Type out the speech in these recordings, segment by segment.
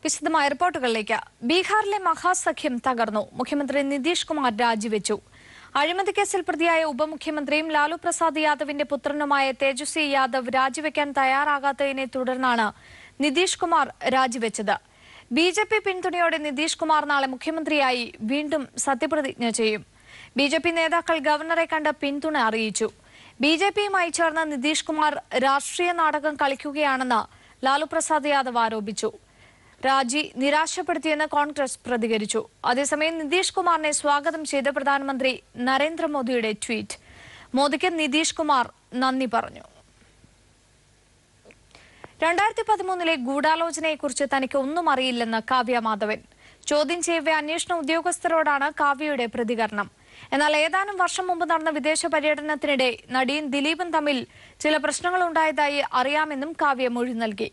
വിശദമായ റിപ്പോർട്ടുകളിലേക്ക്. ബീഹാറിലെ മഹാസഖ്യം തകർന്നു. മുഖ്യമന്ത്രി നിതീഷ് കുമാർ രാജിവെച്ചു. അഴിമതി കേസിൽ പ്രതിയായ ഉപമുഖ്യമന്ത്രിയും ലാലു പ്രസാദ് യാദവിന്റെ പുത്രനുമായ തേജസ്വി യാദവ് രാജിവെക്കാൻ തയ്യാറാകാത്തതിനെ തുടർന്നാണ് നിതീഷ് കുമാർ രാജിവെച്ചത്. ബിജെപി പിന്തുണയോടെ നിതീഷ് കുമാർ നാളെ മുഖ്യമന്ത്രിയായി വീണ്ടും സത്യപ്രതിജ്ഞ ചെയ്യും. ബിജെപി നേതാക്കൾ ഗവർണറെ കണ്ട് പിന്തുണ അറിയിച്ചു. ബിജെപിയുമായി ചേർന്ന് നിതീഷ് കുമാർ രാഷ്ട്രീയ നാടകം കളിക്കുകയാണെന്ന് ലാലു പ്രസാദ് യാദവ് ആരോപിച്ചു. രാജി നിരാശപ്പെടുത്തിയെന്ന് കോൺഗ്രസ് പ്രതികരിച്ചു. അതേസമയം നിതീഷ് കുമാറിനെ സ്വാഗതം ചെയ്ത് പ്രധാനമന്ത്രി നരേന്ദ്രമോദിയുടെ ട്വീറ്റ്. മോദിക്ക് നിതീഷ് കുമാർ നന്ദി പറഞ്ഞു. 2013 ഗൂഢാലോചനയെക്കുറിച്ച് തനിക്ക് ഒന്നും അറിയില്ലെന്ന് കാവ്യ മാധവൻ. ചോദ്യം ചെയ്യവേ അന്വേഷണ ഉദ്യോഗസ്ഥരോടാണ് കാവ്യയുടെ പ്രതികരണം. എന്നാൽ ഏതാനും വർഷം മുമ്പ് നടന്ന വിദേശ പര്യടനത്തിനിടെ നടിയും ദിലീപും തമ്മിൽ ചില പ്രശ്നങ്ങൾ ഉണ്ടായതായി അറിയാമെന്നും കാവ്യ മൊഴി നൽകി.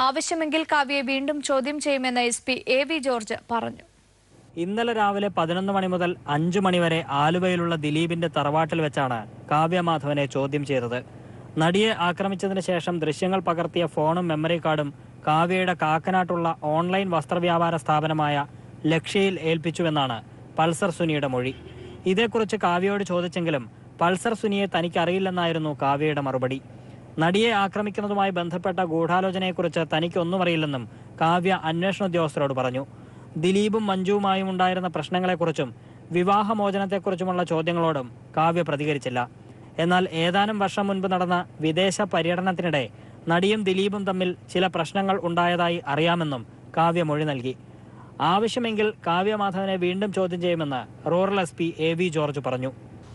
ആവശ്യമെങ്കിൽ കാവ്യയെ വീണ്ടും ചോദ്യം ചെയ്യുമെന്ന് SP AV ജോർജ് പറഞ്ഞു. ഇന്നലെ രാവിലെ 11 മണി മുതൽ 5 മണി വരെ ആലുവയിലുള്ള ദിലീപിന്റെ തറവാട്ടിൽ വെച്ചാണ് കാവ്യ മാധവനെ ചോദ്യം ചെയ്തത്. നടിയെ ആക്രമിച്ചതിന് ശേഷം ദൃശ്യങ്ങൾ പകർത്തിയ ഫോണും മെമ്മറി കാർഡും കാവ്യയുടെ കാക്കനാട്ടുള്ള ഓൺലൈൻ വസ്ത്രവ്യാപാര സ്ഥാപനമായ ലക്ഷ്യയിൽ ഏൽപ്പിച്ചുവെന്നാണ് പൾസർ സുനിയുടെ മൊഴി. ഇതേക്കുറിച്ച് കാവ്യയോട് ചോദിച്ചെങ്കിലും പൾസർ സുനിയെ തനിക്കറിയില്ലെന്നായിരുന്നു കാവ്യയുടെ മറുപടി. നടിയെ ആക്രമിക്കുന്നതുമായി ബന്ധപ്പെട്ട ഗൂഢാലോചനയെക്കുറിച്ച് തനിക്കൊന്നും അറിയില്ലെന്നും കാവ്യ അന്വേഷണ ഉദ്യോഗസ്ഥരോട് പറഞ്ഞു. ദിലീപും മഞ്ജുവുമായും ഉണ്ടായിരുന്ന പ്രശ്നങ്ങളെക്കുറിച്ചും വിവാഹമോചനത്തെക്കുറിച്ചുമുള്ള ചോദ്യങ്ങളോടും കാവ്യ പ്രതികരിച്ചില്ല. എന്നാൽ ഏതാനും വർഷം മുൻപ് നടന്ന വിദേശ പര്യടനത്തിനിടെ നടിയും ദിലീപും തമ്മിൽ ചില പ്രശ്നങ്ങൾ ഉണ്ടായതായി അറിയാമെന്നും കാവ്യ മൊഴി നൽകി. ആവശ്യമെങ്കിൽ കാവ്യ മാധവനെ വീണ്ടും ചോദ്യം ചെയ്യുമെന്ന് റൂറൽ SP AV ജോർജ് പറഞ്ഞു.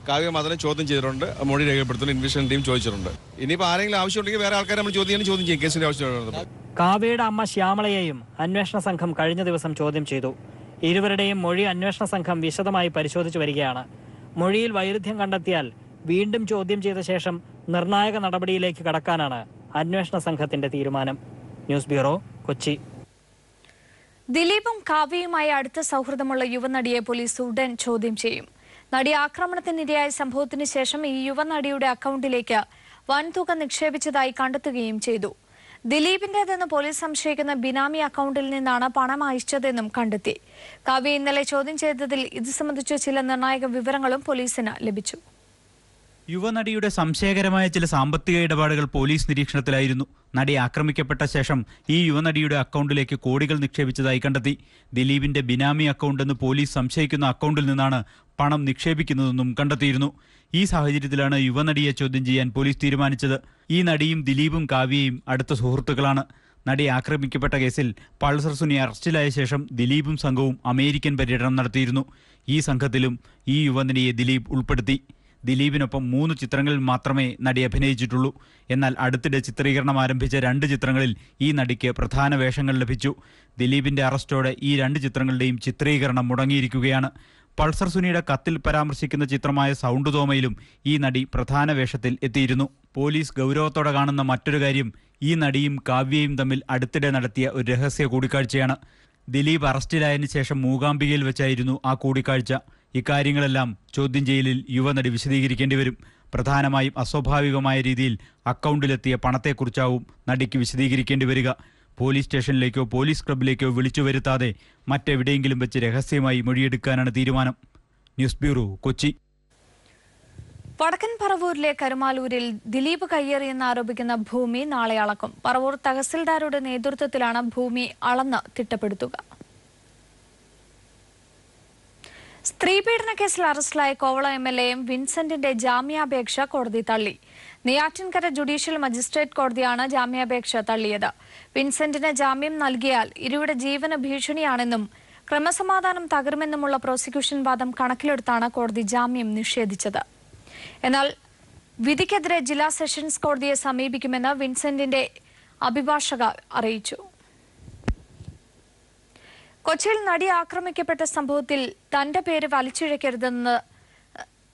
കാവ്യ മാധവനെ ചോദ്യം ചെയ്തിട്ടുണ്ട്, മൊഴി രേഖപ്പെടുത്തുന്ന ഇൻവെസ്റ്റിഗേഷൻ ടീം ചോദിച്ചിട്ടുണ്ട്. ഇനിയിപ്പോൾ ആരെങ്കിലും ആവശ്യമുണ്ടെങ്കിൽ വേറെ ആൾക്കാരെ നമ്മൾ ചോദ്യം ചെയ്യും. കേസിന്റെ ആവശ്യം കാവ്യയുടെ അമ്മ ശ്യാമളയെയും അന്വേഷണ സംഘം കഴിഞ്ഞ ദിവസം ചോദ്യം ചെയ്തു. ഇരുവരുടെയും മൊഴി അന്വേഷണ സംഘം വിശദമായി പരിശോധിച്ചു വരികയാണ്. മൊഴിയിൽ വൈരുദ്ധ്യം കണ്ടെത്തിയാൽ വീണ്ടും ചോദ്യം ചെയ്ത ശേഷം നിർണായക നടപടിയിലേക്ക് കടക്കാനാണ് അന്വേഷണ സംഘത്തിന്റെ തീരുമാനം. News bureau, Kochi. ദിലീപും കാവ്യയുമായി അടുത്ത സൗഹൃദമുള്ള യുവനടിയെ പോലീസ് ഉടൻ ചോദ്യം ചെയ്യും. നടി ആക്രമണത്തിനിരയായ സംഭവത്തിന് ശേഷം ഈ യുവനടിയുടെ അക്കൗണ്ടിലേക്ക് വൻതുക നിക്ഷേപിച്ചതായി കണ്ടെത്തുകയും ചെയ്തു. ദിലീപിന്റേതെന്ന് പോലീസ് സംശയിക്കുന്ന ബിനാമി അക്കൗണ്ടിൽ നിന്നാണ് പണം അയച്ചതെന്നും കണ്ടെത്തി. കാവ്യ ഇന്നലെ ചോദ്യം ചെയ്തതിൽ ഇത് സംബന്ധിച്ച ചില നിർണായക വിവരങ്ങളും പോലീസിന് ലഭിച്ചു. യുവനടിയുടെ സംശയകരമായ ചില സാമ്പത്തിക ഇടപാടുകൾ പോലീസ് നിരീക്ഷണത്തിലായിരുന്നു. നടി ആക്രമിക്കപ്പെട്ട ശേഷം ഈ യുവനടിയുടെ അക്കൗണ്ടിലേക്ക് കോടികൾ നിക്ഷേപിച്ചതായി കണ്ടെത്തി. ദിലീപിന്റെ ബിനാമി അക്കൗണ്ട് എന്ന് പോലീസ് സംശയിക്കുന്ന അക്കൗണ്ടിൽ നിന്നാണ് പണം നിക്ഷേപിക്കുന്നതെന്നും കണ്ടെത്തിയിരുന്നു. ഈ സാഹചര്യത്തിലാണ് യുവനടിയെ ചോദ്യം ചെയ്യാൻ പോലീസ് തീരുമാനിച്ചത്. ഈ നടിയും ദിലീപും കാവ്യയും അടുത്ത സുഹൃത്തുക്കളാണ്. നടി ആക്രമിക്കപ്പെട്ട കേസിൽ പൾസർ സുനി അറസ്റ്റിലായ ശേഷം ദിലീപും സംഘവും അമേരിക്കൻ പര്യടനം നടത്തിയിരുന്നു. ഈ സംഘത്തിലും ഈ യുവനടിയെ ദിലീപ് ഉൾപ്പെടുത്തി. ദിലീപിനൊപ്പം 3 ചിത്രങ്ങളിൽ മാത്രമേ നടി അഭിനയിച്ചിട്ടുള്ളൂ. എന്നാൽ അടുത്തിടെ ചിത്രീകരണം ആരംഭിച്ച 2 ചിത്രങ്ങളിൽ ഈ നടിക്ക് പ്രധാന വേഷങ്ങൾ ലഭിച്ചു. ദിലീപിന്റെ അറസ്റ്റോടെ ഈ 2 ചിത്രങ്ങളുടെയും ചിത്രീകരണം മുടങ്ങിയിരിക്കുകയാണ്. പൾസർ സുനിയുടെ കത്തിൽ പരാമർശിക്കുന്ന ചിത്രമായ സൗണ്ട് തോമയിലും ഈ നടി പ്രധാന വേഷത്തിൽ എത്തിയിരുന്നു. പോലീസ് ഗൗരവത്തോടെ കാണുന്ന മറ്റൊരു കാര്യം ഈ നടിയും കാവ്യയും തമ്മിൽ അടുത്തിടെ നടത്തിയ ഒരു രഹസ്യ കൂടിക്കാഴ്ചയാണ്. ദിലീപ് അറസ്റ്റിലായതിനു ശേഷം മൂകാംബികയിൽ വെച്ചായിരുന്നു ആ കൂടിക്കാഴ്ച. ഇക്കാര്യങ്ങളെല്ലാം ചോദ്യം ചെയ്യലിൽ യുവനടി വിശദീകരിക്കേണ്ടി വരും. പ്രധാനമായും അസ്വാഭാവികമായ രീതിയിൽ അക്കൗണ്ടിലെത്തിയ പണത്തെക്കുറിച്ചാവും നടിക്ക് വിശദീകരിക്കേണ്ടി വരിക. പോലീസ് സ്റ്റേഷനിലേക്കോ പോലീസ് ക്ലബിലേക്കോ വിളിച്ചു വരുത്താതെ മറ്റെവിടെയെങ്കിലും വെച്ച് രഹസ്യമായി മൊഴിയെടുക്കാനാണ് തീരുമാനം. News bureau, Kochi. വടക്കൻ പറവൂരിലെ കരുമാലൂരിൽ ദിലീപ് കയ്യേറിയെന്ന് ആരോപിക്കുന്ന ഭൂമി നാളെ അളക്കും. പറവൂർ തഹസിൽദാരുടെ നേതൃത്വത്തിലാണ് ഭൂമി അളന്ന് തിട്ടപ്പെടുത്തുക. സ്ത്രീപീഡന കേസിൽ അറസ്റ്റിലായ കോവള MLA M വിൻസെന്റിന്റെ ജാമ്യാപേക്ഷ കോടതി തള്ളി. നെയ്യാറ്റിൻകര ജുഡീഷ്യൽ മജിസ്ട്രേറ്റ് കോടതിയാണ് ജാമ്യാപേക്ഷ തള്ളിയത്. വിൻസെന്റിന് ജാമ്യം നൽകിയാൽ ഇരുവരുടെ ജീവന് ഭീഷണിയാണെന്നും ക്രമസമാധാനം തകരുമെന്നുമുള്ള പ്രോസിക്യൂഷൻ വാദം കണക്കിലെടുത്താണ് കോടതി ജാമ്യം നിഷേധിച്ചത്. എന്നാൽ വിധിക്കെതിരെ ജില്ലാ സെഷൻസ് കോടതിയെ സമീപിക്കുമെന്ന് വിൻസെന്റിന്റെ അഭിഭാഷക അറിയിച്ചു. കൊച്ചിയിൽ നടി ആക്രമിക്കപ്പെട്ട സംഭവത്തിൽ തന്റെ പേര്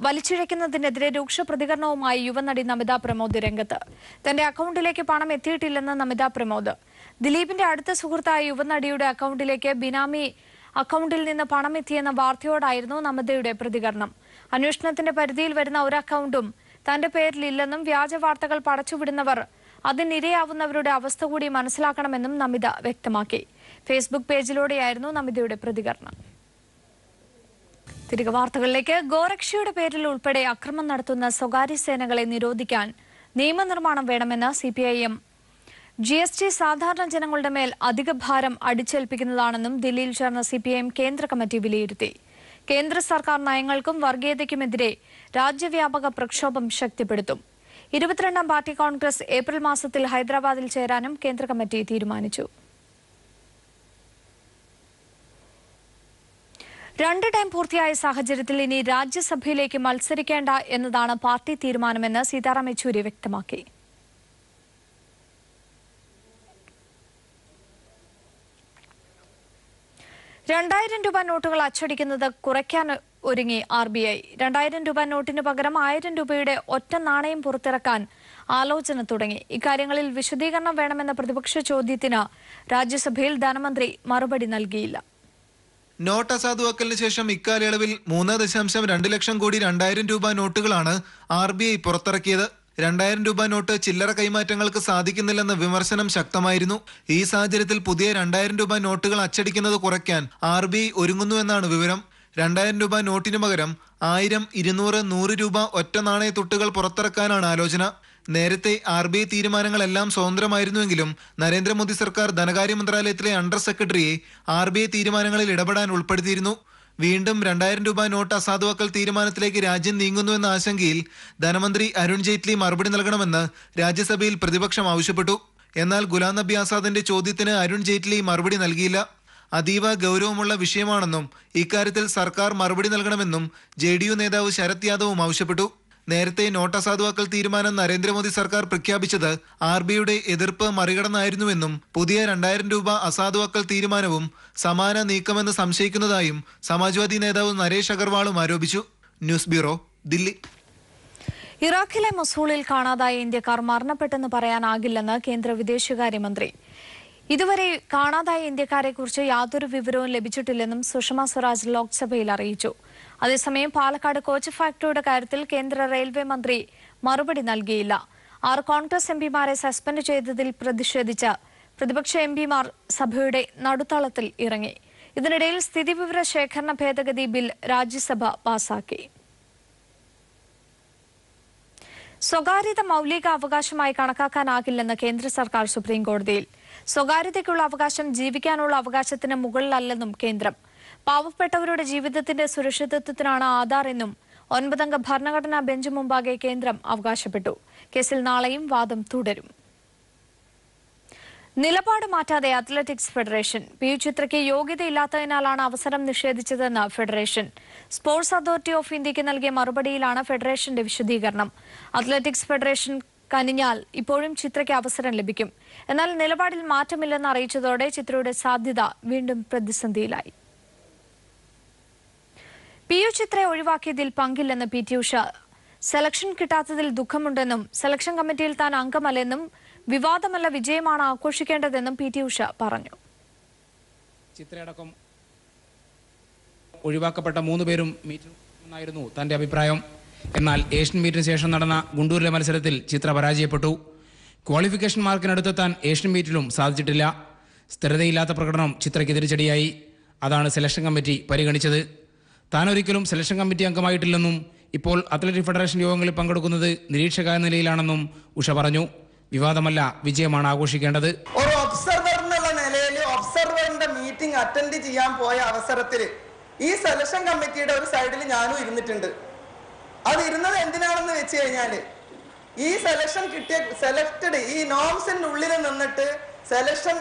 വലിച്ചിഴയ്ക്കുന്നതിനെതിരെ രൂക്ഷ പ്രതികരണവുമായി യുവനടി നമിത പ്രമോദ് രംഗത്ത്. തന്റെ അക്കൗണ്ടിലേക്ക് പണം എത്തിയിട്ടില്ലെന്ന് നമിത പ്രമോദ്. ദിലീപിന്റെ അടുത്ത സുഹൃത്തായ യുവനടിയുടെ അക്കൗണ്ടിലേക്ക് ബിനാമി അക്കൗണ്ടിൽ നിന്ന് പണം എത്തിയെന്ന വാർത്തയോടായിരുന്നു നമിതയുടെ പ്രതികരണം. അന്വേഷണത്തിന്റെ പരിധിയിൽ വരുന്ന ഒരു അക്കൗണ്ടും തന്റെ പേരിലില്ലെന്നും വ്യാജ വാർത്തകൾ പടച്ചുവിടുന്നവർ അതിനിരയാവുന്നവരുടെ അവസ്ഥ കൂടി മനസ്സിലാക്കണമെന്നും നമിത വ്യക്തമാക്കി. ഫേസ്ബുക്ക് പേജിലൂടെയായിരുന്നു നമിതയുടെ പ്രതികരണം. തിരികെ വാർത്തകളിലേക്ക്. ഗോരക്ഷയുടെ പേരിൽ ഉൾപ്പെടെ അക്രമം നടത്തുന്ന സ്വകാര്യ സേനകളെ നിരോധിക്കാൻ നിയമനിർമ്മാണം വേണമെന്ന് CPIM. GST സാധാരണ ജനങ്ങളുടെ മേൽ അധിക ഭാരം അടിച്ചേൽപ്പിക്കുന്നതാണെന്നും ദില്ലിയിൽ ചേർന്ന CPIM കേന്ദ്ര കമ്മിറ്റി വിലയിരുത്തി. കേന്ദ്ര സർക്കാർ നയങ്ങൾക്കും വർഗീയതയ്ക്കുമെതിരെ രാജ്യവ്യാപക പ്രക്ഷോഭം ശക്തിപ്പെടുത്തും. 22ാം പാർട്ടി കോൺഗ്രസ് ഏപ്രിൽ മാസത്തിൽ ഹൈദരാബാദിൽ ചേരാനും കേന്ദ്ര കമ്മിറ്റി തീരുമാനിച്ചു. 2 ടൈം പൂർത്തിയായ സാഹചര്യത്തിൽ ഇനി രാജ്യസഭയിലേക്ക് മത്സരിക്കേണ്ട എന്നതാണ് പാർട്ടി തീരുമാനമെന്ന് സീതാറാം യെച്ചൂരി വ്യക്തമാക്കി. രൂപ നോട്ടുകൾ അച്ചടിക്കുന്നത് കുറയ്ക്കാൻ ഒരുങ്ങി RBI. 2000 രൂപ നോട്ടിന് പകരം 1000 രൂപയുടെ ഒറ്റ നാണയം പുറത്തിറക്കാൻ ആലോചന തുടങ്ങി. ഇക്കാര്യങ്ങളിൽ വിശദീകരണം വേണമെന്ന പ്രതിപക്ഷ ചോദ്യത്തിന് രാജ്യസഭയിൽ ധനമന്ത്രി മറുപടി നൽകിയില്ല. നോട്ട് അസാധുവാക്കലിന് ശേഷം ഇക്കാലയളവിൽ 3.2 ലക്ഷം കോടി 2000 രൂപ നോട്ടുകളാണ് RBI പുറത്തിറക്കിയത്. 2000 രൂപ നോട്ട് ചില്ലറ കൈമാറ്റങ്ങൾക്ക് സാധിക്കുന്നില്ലെന്ന വിമർശനം ശക്തമായിരുന്നു. ഈ സാഹചര്യത്തിൽ പുതിയ 2000 രൂപ നോട്ടുകൾ അച്ചടിക്കുന്നത് കുറയ്ക്കാൻ RBI ഒരുങ്ങുന്നുവെന്നാണ് വിവരം. 2000 രൂപ നോട്ടിനു പകരം 1000, 200, 100 രൂപ ഒറ്റ നാണയത്തുട്ടുകൾ പുറത്തിറക്കാനാണ് ആലോചന. നേരത്തെ RBI തീരുമാനങ്ങളെല്ലാം സ്വതന്ത്രമായിരുന്നുവെങ്കിലും നരേന്ദ്രമോദി സർക്കാർ ധനകാര്യ മന്ത്രാലയത്തിലെ അണ്ടർ സെക്രട്ടറിയെ RBI തീരുമാനങ്ങളിൽ ഇടപെടാൻ ഉൾപ്പെടുത്തിയിരുന്നു. വീണ്ടും 2000 രൂപ നോട്ട് അസാധുവാക്കൽ തീരുമാനത്തിലേക്ക് രാജ്യം നീങ്ങുന്നുവെന്ന ആശങ്കയിൽ ധനമന്ത്രി അരുൺ ജെയ്റ്റ്ലി മറുപടി നൽകണമെന്ന് രാജ്യസഭയിൽ പ്രതിപക്ഷം ആവശ്യപ്പെട്ടു. എന്നാൽ ഗുലാം നബി ആസാദിന്റെ ചോദ്യത്തിന് അരുൺ ജെയ്റ്റ്ലി മറുപടി നൽകിയില്ല. അതീവ ഗൗരവമുള്ള വിഷയമാണെന്നും ഇക്കാര്യത്തിൽ സർക്കാർ മറുപടി നൽകണമെന്നും JDU നേതാവ് ശരത് യാദവും ആവശ്യപ്പെട്ടു. നേരത്തെ നോട്ട് അസാധുവാക്കൽ തീരുമാനം നരേന്ദ്രമോദി സർക്കാർ പ്രഖ്യാപിച്ചത് RBIയുടെ എതിർപ്പ് മറികടന്നായിരുന്നുവെന്നും പുതിയ 2000 രൂപ അസാധുവാക്കൽ തീരുമാനവും സമാന നീക്കമെന്ന് സംശയിക്കുന്നതായും സമാജ്വാദി നേതാവ് നരേഷ് അഗർവാളും ആരോപിച്ചു. News bureau, Delhi. ഇറാഖിലെ മൊസൂളിൽ കാണാതായ ഇന്ത്യക്കാർ മരണപ്പെട്ടെന്ന് പറയാനാകില്ലെന്ന് കേന്ദ്ര വിദേശകാര്യമന്ത്രി. ഇതുവരെ കാണാതായ ഇന്ത്യക്കാരെക്കുറിച്ച് യാതൊരു വിവരവും ലഭിച്ചിട്ടില്ലെന്നും സുഷമ സ്വരാജ് ലോക്സഭയിൽ അറിയിച്ചു. അതേസമയം പാലക്കാട് കോച്ച് ഫാക്ടറിയുടെ കാര്യത്തിൽ കേന്ദ്ര റെയിൽവേ മന്ത്രി മറുപടി നൽകിയില്ല. 6 കോൺഗ്രസ് MPമാരെ സസ്പെൻഡ് ചെയ്തതിൽ പ്രതിഷേധിച്ച പ്രതിപക്ഷ MPമാർ സഭയുടെ നടുത്തളത്തിൽ ഇറങ്ങി. ഇതിനിടയിൽ സ്ഥിതിവിവര ശേഖരണ ഭേദഗതി ബിൽ രാജ്യസഭ പാസാക്കി. സ്വകാര്യത മൌലിക അവകാശമായി കണക്കാക്കാനാകില്ലെന്ന് കേന്ദ്ര സർക്കാർ സുപ്രീംകോടതിയിൽ. സ്വകാര്യതയ്ക്കുള്ള അവകാശം ജീവിക്കാനുള്ള അവകാശത്തിന് മുകളിലല്ലെന്നും കേന്ദ്രം. പാവപ്പെട്ടവരുടെ ജീവിതത്തിന്റെ സുരക്ഷിതത്വത്തിനാണ് ആധാർ എന്നും 9 അംഗ ഭരണഘടനാ ബെഞ്ച് മുമ്പാകെ കേന്ദ്രം അവകാശപ്പെട്ടു. കേസിൽ നാളെയും വാദം തുടരും. നിലപാട് മാറ്റാതെ അത്ലറ്റിക്സ് ഫെഡറേഷൻ. PU ചിത്രയ്ക്ക് യോഗ്യതയില്ലാത്തതിനാലാണ് അവസരം നിഷേധിച്ചതെന്ന് ഫെഡറേഷൻ. സ്പോർട്സ് അതോറിറ്റി ഓഫ് ഇന്ത്യക്ക് നൽകിയ മറുപടിയിലാണ് ഫെഡറേഷന്റെ വിശദീകരണം. അത്ലറ്റിക്സ് ഫെഡറേഷൻ കനിഞ്ഞാൽ ഇപ്പോഴും ചിത്രയ്ക്ക് അവസരം ലഭിക്കും. എന്നാൽ നിലപാടിൽ മാറ്റമില്ലെന്ന് അറിയിച്ചതോടെ ചിത്രയുടെ സാധ്യത വീണ്ടും പ്രതിസന്ധിയിലായി. PU ചിത്രയെ ഒഴിവാക്കിയതിൽ പങ്കില്ലെന്ന് PT ഉഷ. സെലക്ഷൻ കിട്ടാത്തതിൽ ദുഃഖമുണ്ടെന്നും സെലക്ഷൻ കമ്മിറ്റിയിൽ താൻ അംഗമല്ലെന്നും വിവാദമല്ല വിജയമാണ് ആഘോഷിക്കേണ്ടതെന്നും PT ഉഷ പറഞ്ഞു. ചിത്രയടക്കം ഒഴിവാക്കപ്പെട്ട 3 പേരും മീറ്റിൽ എന്നായിരുന്നു തന്റെ അഭിപ്രായം. എന്നാൽ ഏഷ്യൻ മീറ്റിന് ശേഷം നടന്ന ഗുണ്ടൂരിലെ മത്സരത്തിൽ ചിത്ര പരാജയപ്പെട്ടു. ക്വാളിഫിക്കേഷൻ മാർക്കിനടുത്തെത്താൻ ഏഷ്യൻ മീറ്റിലും സാധിച്ചിട്ടില്ല. സ്ഥിരതയില്ലാത്ത പ്രകടനം ചിത്രയ്ക്ക് തിരിച്ചടിയായി. അതാണ് സെലക്ഷൻ കമ്മിറ്റി പരിഗണിച്ചത്. താൻ ഒരിക്കലും സെലക്ഷൻ കമ്മിറ്റി അംഗമായിട്ടില്ലെന്നും ഇപ്പോൾ അത്ലറ്റിക് ഫെഡറേഷൻ യോഗങ്ങളിൽ പങ്കെടുക്കുന്നത് നിരീക്ഷക എന്ന നിലയിലാണെന്നും ഉഷ പറഞ്ഞു. വിവാദമല്ല വിജയമാണ് ആഘോഷിക്കേണ്ടത്. ഒരു ഒബ്സർവർ എന്നുള്ള നിലയിൽ ഒബ്സർവറിന്റെ മീറ്റിംഗ് അറ്റൻഡ് ചെയ്യാൻ പോയ അവസരത്തിൽ ഈ സെലക്ഷൻ കമ്മിറ്റിയുടെ ഒരു സൈഡിൽ ഞാനും ഇരുന്നിട്ടുണ്ട്. അത് ഇരുന്നത് എന്തിനാണെന്ന് വെച്ച് കഴിഞ്ഞാല് ഈ സെലക്ഷൻ കിട്ടിയ സെലക്റ്റഡ് ഈ നോംസിന്റെ ഉള്ളിൽ നിന്നിട്ട് സെലക്ഷൻ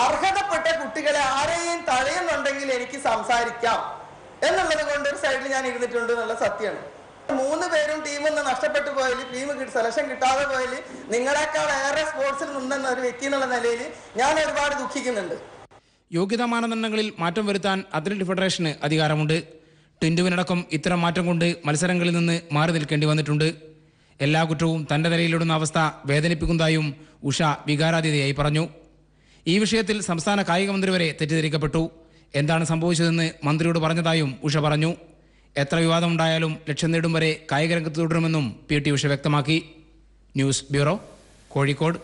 അർഹതപ്പെട്ട കുട്ടികളെ ആരെയും തടയുന്നുണ്ടെങ്കിൽ എനിക്ക് സംസാരിക്കാം എന്നുള്ളത് കൊണ്ട് ഒരു സൈഡിൽ ഞാൻ ഇരുന്നിട്ടുണ്ട് എന്നുള്ള സത്യമാണ്. 3 പേരും ടീമിൽ നിന്ന് നഷ്ടപ്പെട്ടു പോയാൽ, ടീം സെലക്ഷൻ കിട്ടാതെ പോയാൽ നിങ്ങളെക്കാൾ ഏറെ സ്പോർട്സിൽ നിന്നെന്ന ഒരു വ്യക്തി എന്നുള്ള നിലയിൽ ഞാൻ ഒരുപാട് ദുഃഖിക്കുന്നുണ്ട്. യോഗ്യതാ മാനദണ്ഡങ്ങളിൽ മാറ്റം വരുത്താൻ അത്ലറ്റിക് ഫെഡറേഷന് അധികാരമുണ്ട്. ടിൻഡുവിനടക്കം ഇത്തരം മാറ്റം കൊണ്ട് മത്സരങ്ങളിൽ നിന്ന് മാറി നിൽക്കേണ്ടി വന്നിട്ടുണ്ട്. എല്ലാ കുറ്റവും തന്റെ നിലയിലിടുന്ന അവസ്ഥ വേദനിപ്പിക്കുന്നതായും ഉഷ വികാരാധീനയായി പറഞ്ഞു. ഈ വിഷയത്തിൽ സംസ്ഥാന കായിക മന്ത്രി വരെ തെറ്റിദ്ധരിക്കപ്പെട്ടു. എന്താണ് സംഭവിച്ചതെന്ന് മന്ത്രിയോട് പറഞ്ഞതായും ഉഷ പറഞ്ഞു. എത്ര വിവാദമുണ്ടായാലും ലക്ഷ്യം നേടും വരെ കായിക രംഗത്ത് തുടരുമെന്നും PT ഉഷ വ്യക്തമാക്കി. News bureau, Kozhikode.